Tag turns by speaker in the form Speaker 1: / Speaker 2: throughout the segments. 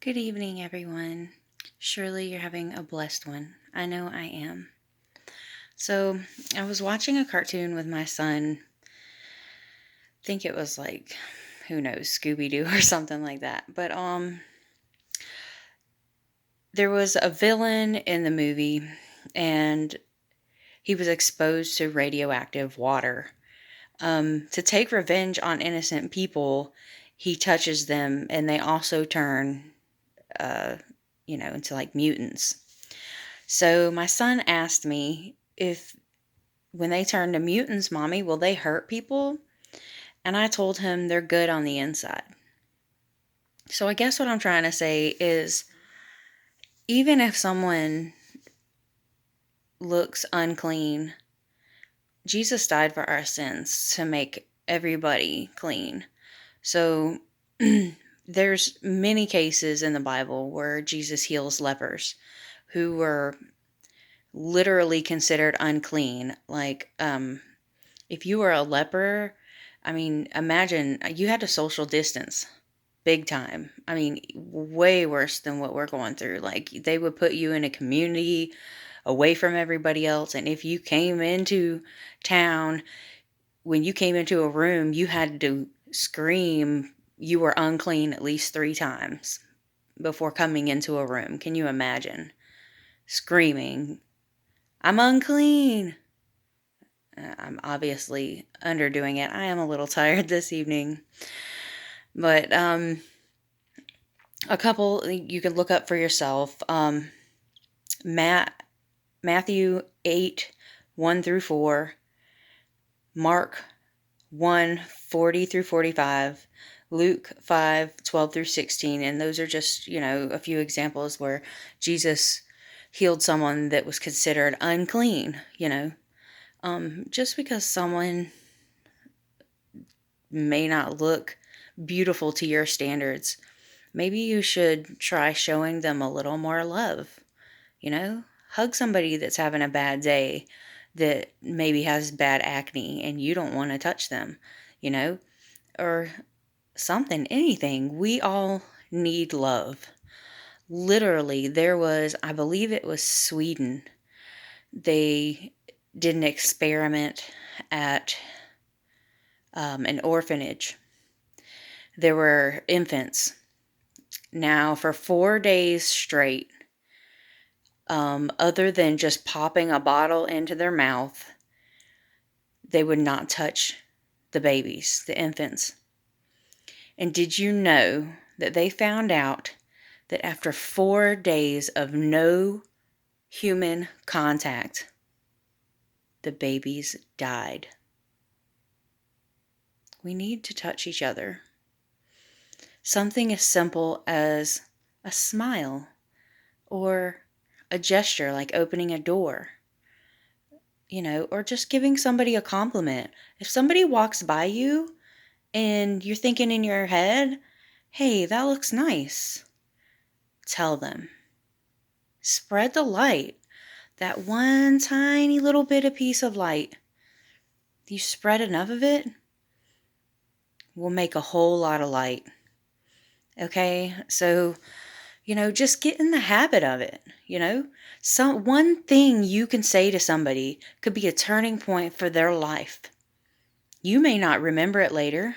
Speaker 1: Good evening, everyone. Surely you're having a blessed one. I know I am. So, I was watching a cartoon with my son. I think it was like, who knows, Scooby Doo or something like that. But there was a villain in the movie, and he was exposed to radioactive water. To take revenge on innocent people, he touches them, and they also turn, uh, into like mutants. So my son asked me if when they turn to mutants, mommy, will they hurt people? And I told him they're good on the inside. So I guess what I'm trying to say is even if someone looks unclean, Jesus died for our sins to make everybody clean. So there's many cases in the Bible where Jesus heals lepers who were literally considered unclean. Like, if you were a leper, I mean, imagine you had to social distance big time. I mean, way worse than what we're going through. Like, they would put you in a community away from everybody else. And if you came into town, when you came into a room, you had to scream you were unclean at least 3 times before coming into a room. Can you imagine screaming, I'm unclean? I'm obviously underdoing it. I am a little tired this evening. But a couple you can look up for yourself. Matthew 8, 1 through 4, Mark 1, 40 through 45, Luke 5, 12 through 16. And those are just, a few examples where Jesus healed someone that was considered unclean, just because someone may not look beautiful to your standards, maybe you should try showing them a little more love. Hug somebody that's having a bad day, that maybe has bad acne and you don't want to touch them, or something, anything. We all need love. Literally, I believe it was Sweden. They did an experiment at an orphanage. There were infants. Now, for 4 days straight, other than just popping a bottle into their mouth, they would not touch the babies, the infants. And did you know that they found out that after 4 days of no human contact, the babies died? We need to touch each other. Something as simple as a smile or a gesture like opening a door, or just giving somebody a compliment. If somebody walks by you and you're thinking in your head, hey, that looks nice, tell them. Spread the light. That one tiny little bit of piece of light, you spread enough of it, will make a whole lot of light. Okay? So, just get in the habit of it, one thing you can say to somebody could be a turning point for their life. You may not remember it later.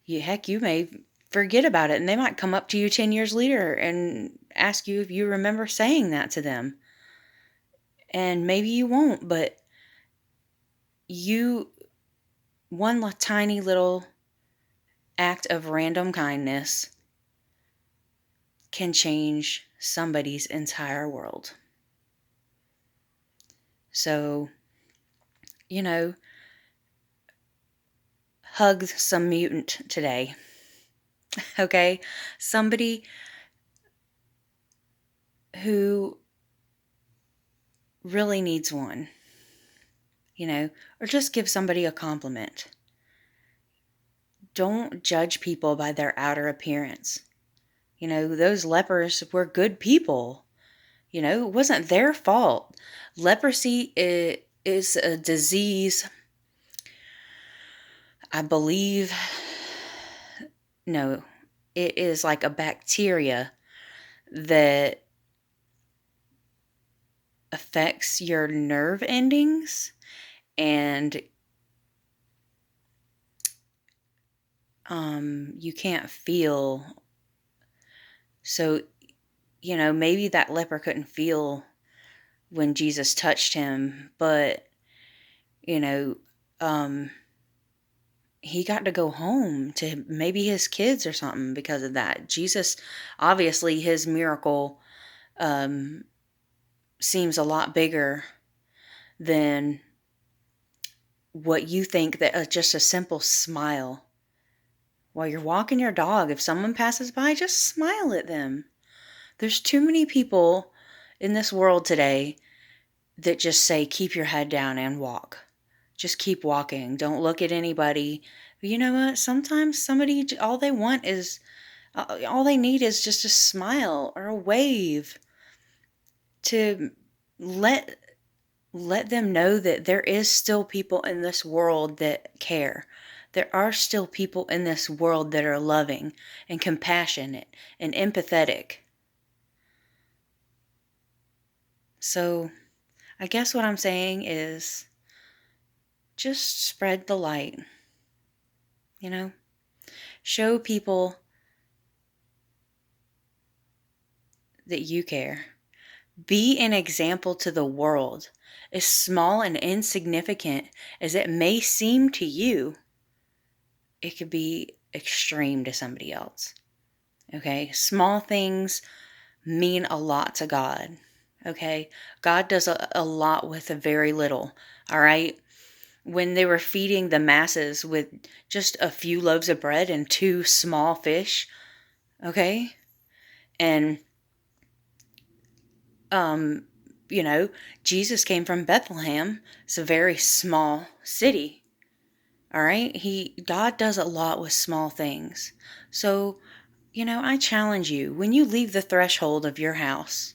Speaker 1: You may forget about it, and they might come up to you 10 years later and ask you if you remember saying that to them. And maybe you won't, but one tiny little act of random kindness can change somebody's entire world. So, hug some mutant today. Okay? Somebody who really needs one, or just give somebody a compliment. Don't judge people by their outer appearance. Those lepers were good people. It wasn't their fault. Leprosy is a disease, I believe. No, it is like a bacteria that affects your nerve endings, and you can't feel. So, maybe that leper couldn't feel when Jesus touched him, but, you know, um, he got to go home to maybe his kids or something because of that. Jesus, obviously, his miracle um, seems a lot bigger than what you think, that just a simple smile while you're walking your dog. If someone passes by, just smile at them. There's too many people in this world today that just say, keep your head down and walk. Just keep walking. Don't look at anybody. But you know what? Sometimes somebody, all they want is, all they need is just a smile or a wave to let them know that there is still people in this world that care. There are still people in this world that are loving and compassionate and empathetic. So I guess what I'm saying is just spread the light, show people that you care. Be an example to the world. As small and insignificant as it may seem to you, it could be extreme to somebody else. Okay? Small things mean a lot to God. Okay? God does a lot with a very little. All right? When they were feeding the masses with just a few loaves of bread and 2 small fish, okay? And Jesus came from Bethlehem. It's a very small city. All right? God does a lot with small things. So, I challenge you, when you leave the threshold of your house,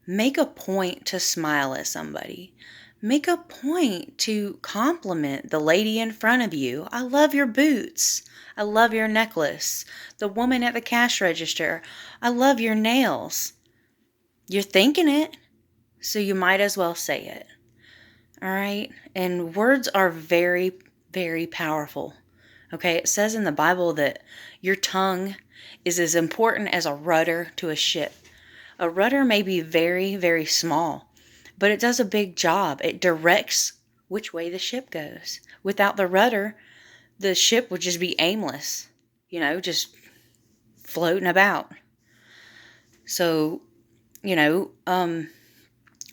Speaker 1: make a point to smile at somebody. Make a point to compliment the lady in front of you. I love your boots. I love your necklace. The woman at the cash register. I love your nails. You're thinking it, so you might as well say it. All right? And words are very, very powerful. Okay? It says in the Bible that your tongue is as important as a rudder to a ship. A rudder may be very, very small, but it does a big job. It directs which way the ship goes. Without the rudder, the ship would just be aimless, just floating about. So,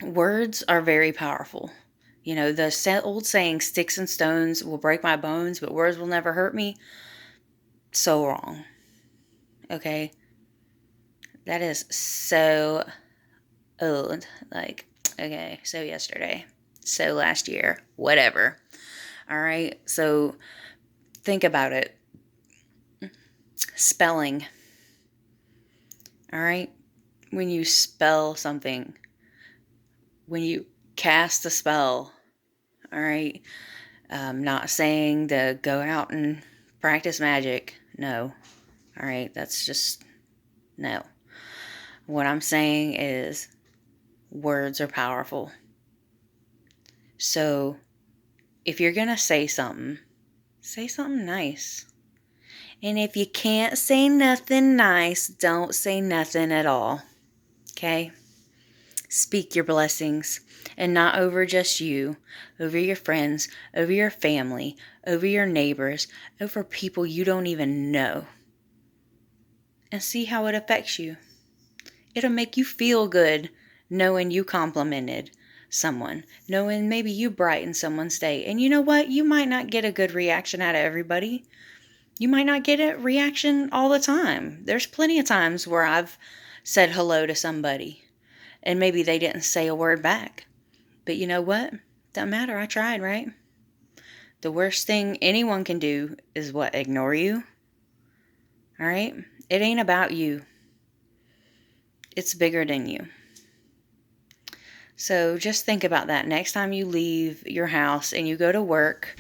Speaker 1: words are very powerful. The old saying, sticks and stones will break my bones, but words will never hurt me. So wrong. Okay? That is so old. Okay, so yesterday, so last year, whatever. All right, so think about it. Spelling. All right, when you spell something, when you cast a spell, all right, not saying to go out and practice magic. No. All right, that's just no. What I'm saying is words are powerful. So if you're going to say something nice. And if you can't say nothing nice, don't say nothing at all. Okay? Speak your blessings, and not over just you, over your friends, over your family, over your neighbors, over people you don't even know. And see how it affects you. It'll make you feel good knowing you complimented someone, knowing maybe you brightened someone's day. And you know what? You might not get a good reaction out of everybody. You might not get a reaction all the time. There's plenty of times where I've said hello to somebody and maybe they didn't say a word back. But you know what? Doesn't matter. I tried, right? The worst thing anyone can do is what? Ignore you. All right? It ain't about you. It's bigger than you. So just think about that next time you leave your house and you go to work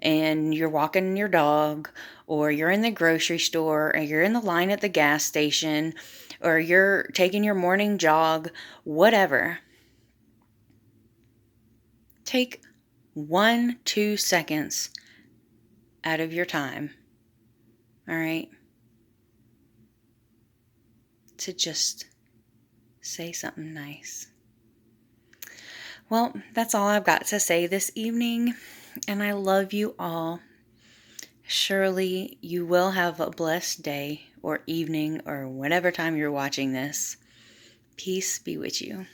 Speaker 1: and you're walking your dog, or you're in the grocery store, or you're in the line at the gas station, or you're taking your morning jog, whatever. Take 1-2 seconds out of your time, all right, to just say something nice. Well, that's all I've got to say this evening, and I love you all. Surely you will have a blessed day or evening or whatever time you're watching this. Peace be with you.